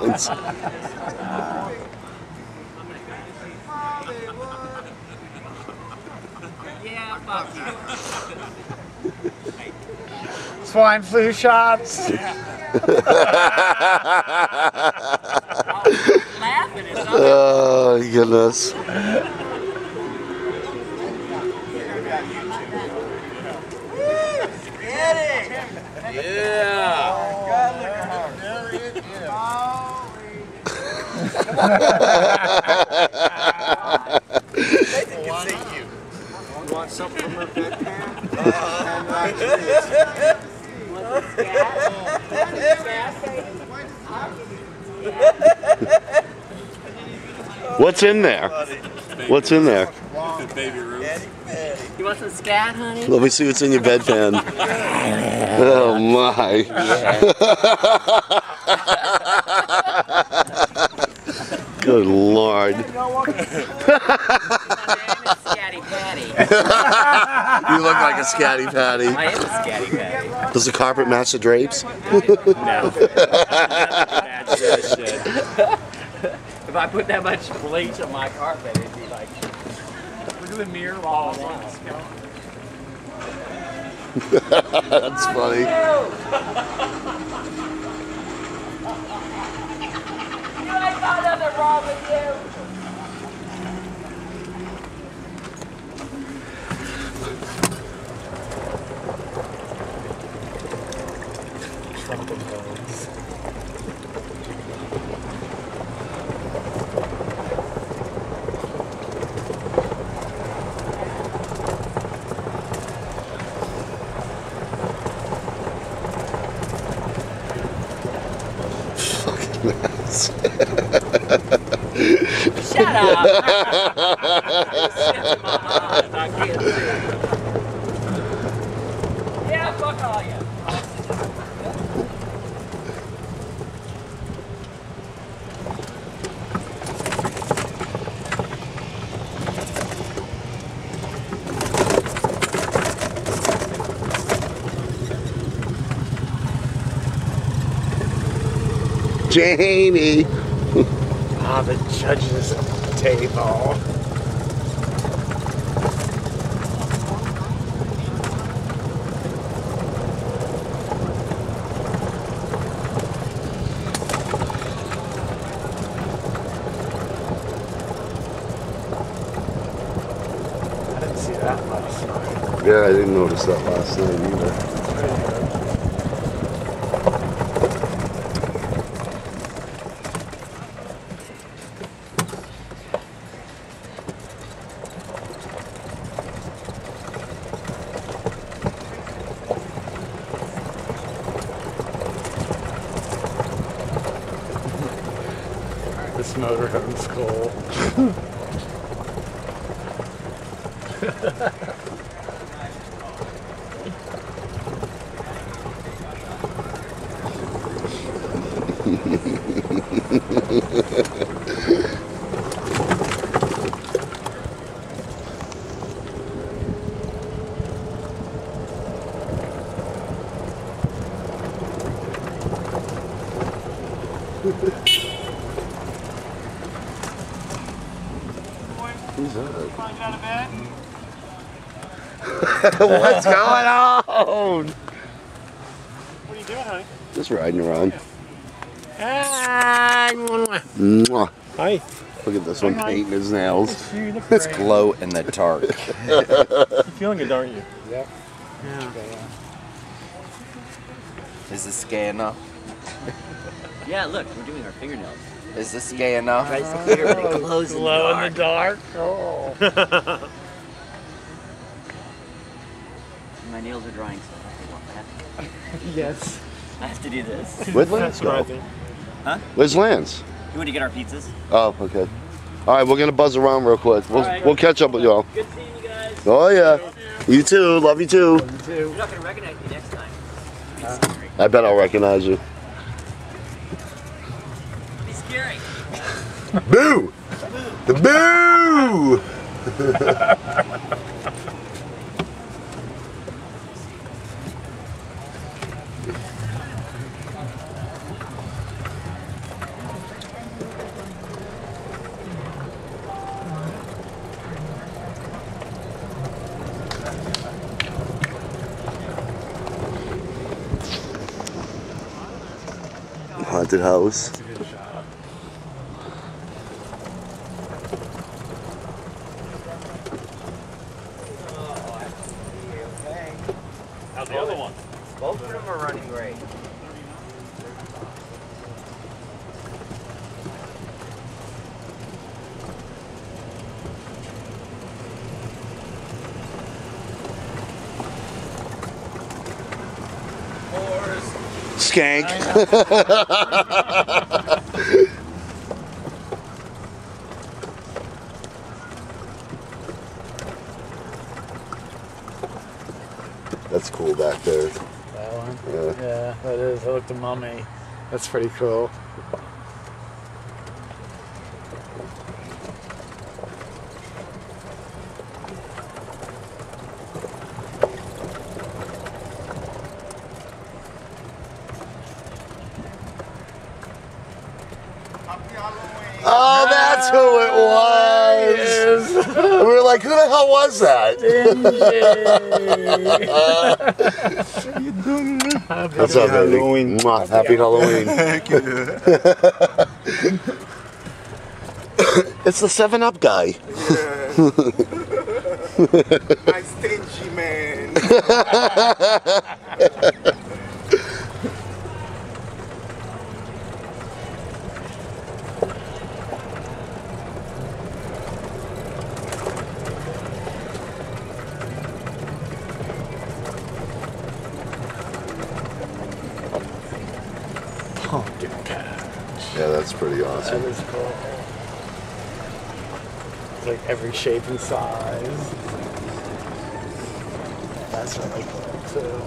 lines. Yeah, fuck you. Swine flu shots. Laughing at something. Oh, goodness. Yeah. You want something from her bedpan? What's in there? What's in there? Baby Ruth. You want some scat, honey? Let me see what's in your bedpan. Oh my. Good Lord. Scatty Patty. You look like a scatty patty. I am a scatty patty. Does the carpet match the drapes? No. If I put that much bleach on my carpet, it'd be like, look at the mirror walls on the sky. That's funny. You ain't got nothing wrong with you. Shut up! I can't see. Yeah, fuck all you. Jamie. Ah, the judge's table. I didn't see that last night. Yeah, I didn't notice that last night either. This motorhome's cool. Who's that? Climbed out of bed? What's going on? What are you doing, honey? Just riding around. Hi. Mwah. Hi. Look at this one painting his nails. You look It's great. glow in the dark. You're feeling good, aren't you? Yep. Yeah. Is this gay enough? Yeah, look, we're doing our fingernails. Is this gay enough? Tries to clear, but it glows Glow in the dark. Oh. My nails are drying, so I have to Yes. I have to do this. Where'd Lance go? Huh? Where's Lance? You want to get our pizzas? Oh, okay. All right, we're gonna buzz around real quick. We'll catch up with y'all. Good seeing you guys. Oh yeah. You too. Love you too. You're not going to recognize me next time. I bet I'll recognize you. Be scary. Boo! Boo! haunted house. That's a good shot. How's the other one? Both of them are running great. Skank. That's cool back there. That one? Yeah. Yeah, that is. I looked at Mummy. That's pretty cool. Oh, that's who it was. We were like, who the hell was that? What's up, baby? Halloween. Mwah, happy Halloween. It's the 7-Up guy. My stingy man. Pumpkin patch. Yeah, that's pretty awesome. That is cool. It's like every shape and size. That's really cool too.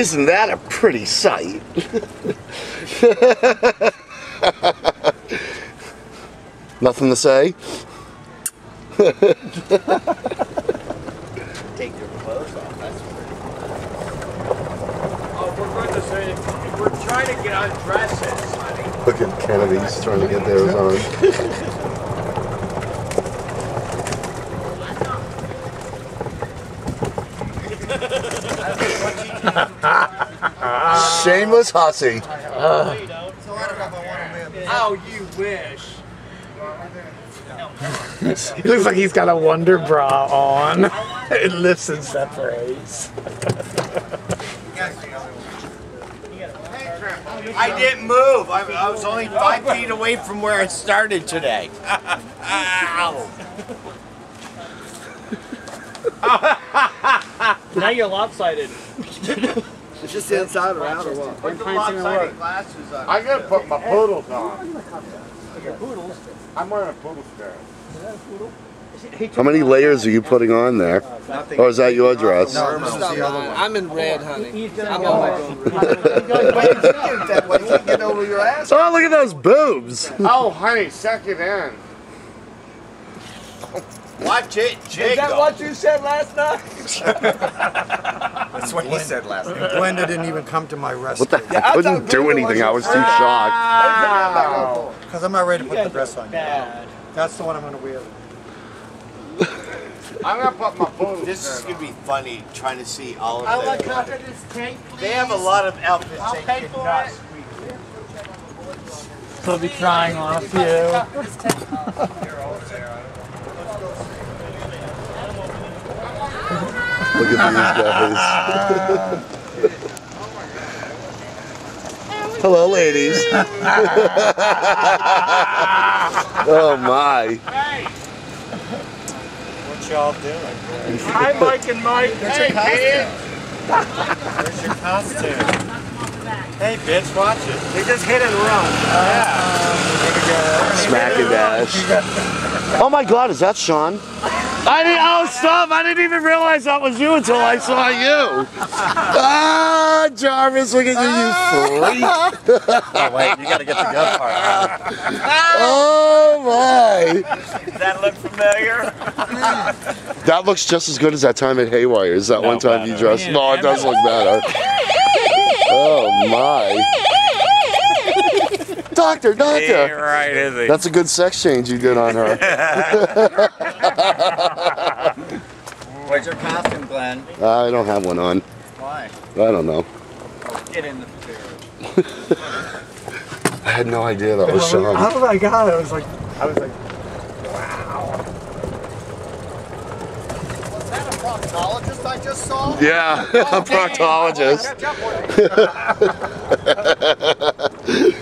Isn't that a pretty sight? Nothing to say? Take your clothes off. That's pretty. Oh, we're going to say, we're trying to get on dresses, honey. Look at Kennedy's trying to get theirs on. Shameless hussy. Oh, you wish. He looks like he's got a Wonder Bra on. It lifts and separates. I didn't move. I was only 5 feet away from where I started today. Ow. Now you're lopsided. It's just inside or out or what? Put the lopsided glasses on. I gotta put my poodles on. I'm wearing a poodle skirt. How many layers are you putting on there? Or is that your dress? I'm in red, honey. I'm on my own. Get over your ass. Oh, look at those boobs. Oh, honey, suck it in. Watch it, Jake. Is that what you said last night? That's what he said last night. Glenda didn't even come to my rescue. What the heck? I couldn't do anything. I was too shocked. Because I'm not ready to put the dress on yet. That's the one I'm going to wear. I'm going to put my poodle This is going to be funny trying to see all I of like them. after this tank, please. They have a lot of outfits I'll they pay could for not it. squeeze. He'll be trying on a few. Look at these guys. Hello, ladies. Oh my. Hey, What y'all doing? hi, Mike and Mike. Hey, man. Where's your costume? Hey, bitch, watch it. We just hit and run. Smack and dash. Oh my God, is that Shawn? Oh, stop! I didn't even realize that was you until I saw you. Ah, Jarvis, look at you, you freak. Oh, wait, you gotta get the good part. Oh my. Does that look familiar? That looks just as good as that time at Haywire's. That one time you dressed. No, it does look better. Oh my. Doctor, doctor. Right, is he? That's a good sex change you did on her. Where's your costume, Glenn? I don't have one on. Why? I don't know. Get in the chair. I had no idea that was Shawn. Oh my god! I was like, wow. Was that a proctologist I just saw? Yeah, a proctologist. Catch up with me.